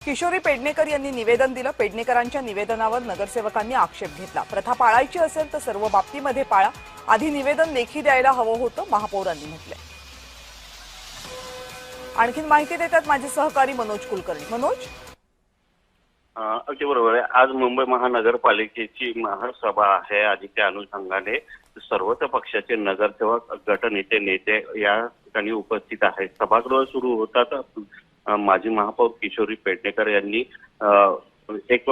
किशोरी पेडणेकर यांनी निवेदन दिलं। पेडणेकरांच्या निवेदनावर नगरसेवकांनी आक्षेप घेतला। प्रथा पाळायची असेल तर सर्व बाबतीमध्ये पाळा, आधी निवेदन लेखी द्यायला हवं होतं, महापौरांनी म्हटलंय। आणखीन माहिती देतात माझे सहकारी मनोज कुलकर्णी। मनोज, अगदी बरोबर आहे। आज मुंबई महानगरपालिकेची महासभा आहे आणि त्या अनुषंगाने सर्वच पक्षाचे नगरसेवक, गटनेते, नेते या ठिकाणी उपस्थित आहेत। सभागृह सुरू होतात माजी महापौर किशोरी पेडणेकर यांनी एक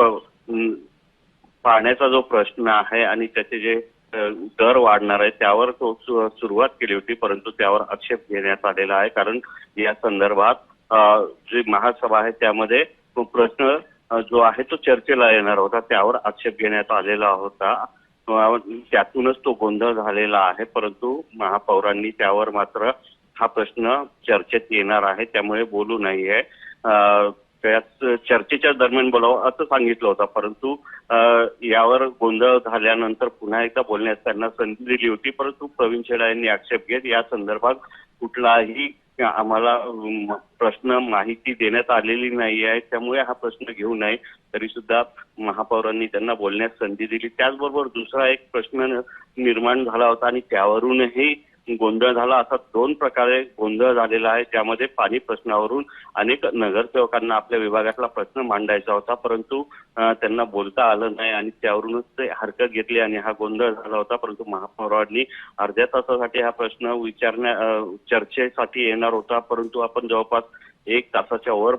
पाण्याचा जो प्रश्न आहे आणि त्याचे जे दर वाढणार आहे त्यावर तो सुरुवात केली होती, परंतु त्यावर आक्षेप घेण्यात आलेला आहे। कारण या संदर्भात जी महासभा आहे त्यामध्ये तो प्रश्न जो आहे तो चर्चेला येणार होता, त्यावर आक्षेप घेण्यात आलेला होता। त्यातूनच तो गोंधळ झालेला आहे। परंतु महापौरांनी त्यावर मात्र हा प्रश्न चर्चेत येणार आहे त्यामुळे बोलू नाहीये, त्याच चर्चेच्या दरम्यान बोलावं असं सांगितलं होतं। परंतु यावर गोंधळ झाल्यानंतर पुन्हा एकदा बोलण्यास त्यांना संधी दिली होती, परंतु प्रवीण छेडा यांनी आक्षेप घेत या संदर्भात कुठलाही आम्हाला प्रश्न माहिती देण्यात आलेली नाही आहे, त्यामुळे हा प्रश्न घेऊ नये, तरी सुद्धा महापौरांनी त्यांना बोलण्यास संधी दिली। त्याचबरोबर दुसरा एक प्रश्न निर्माण झाला होता आणि त्यावरूनही गोंधळ झाला। असा दोन प्रकारे गोंधळ झालेला आहे। त्यामध्ये पाणी प्रश्नावरून अनेक नगरसेवकांना आपल्या विभागातला प्रश्न मांडायचा होता, परंतु त्यांना बोलता आलं नाही आणि त्यावरूनच ते हरकत घेतली आणि हा गोंधळ झाला होता। परंतु महापौरांनी अर्ध्या तासासाठी हा प्रश्न चर्चेसाठी येणार होता, परंतु आपण जवळपास 1 तासाच्या वर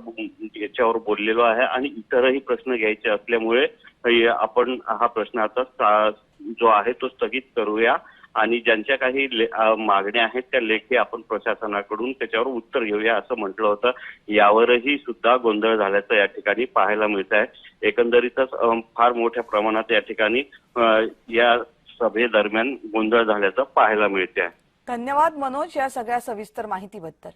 याच्यावर बोललेलो आहे आणि इतरही प्रश्न घ्यायचे असल्यामुळे आपण हा प्रश्न आता जो आहे तो स्थगित करूया आणि ज्यांच्या काही मागण्या आहेत त्या लेखी आपण प्रशासनाकडून त्याच्यावर उत्तर घेऊया असं म्हटलं होतं। यावरही सुद्धा गोंधळ झाल्याचं या ठिकाणी पाहायला मिळत आहे। एकंदरीतच फार मोठ्या प्रमाणात या ठिकाणी या सभेदरम्यान गोंधळ झाल्याचं पाहायला मिळते आहे। धन्यवाद मनोज या सगळ्या सविस्तर माहितीबद्दल।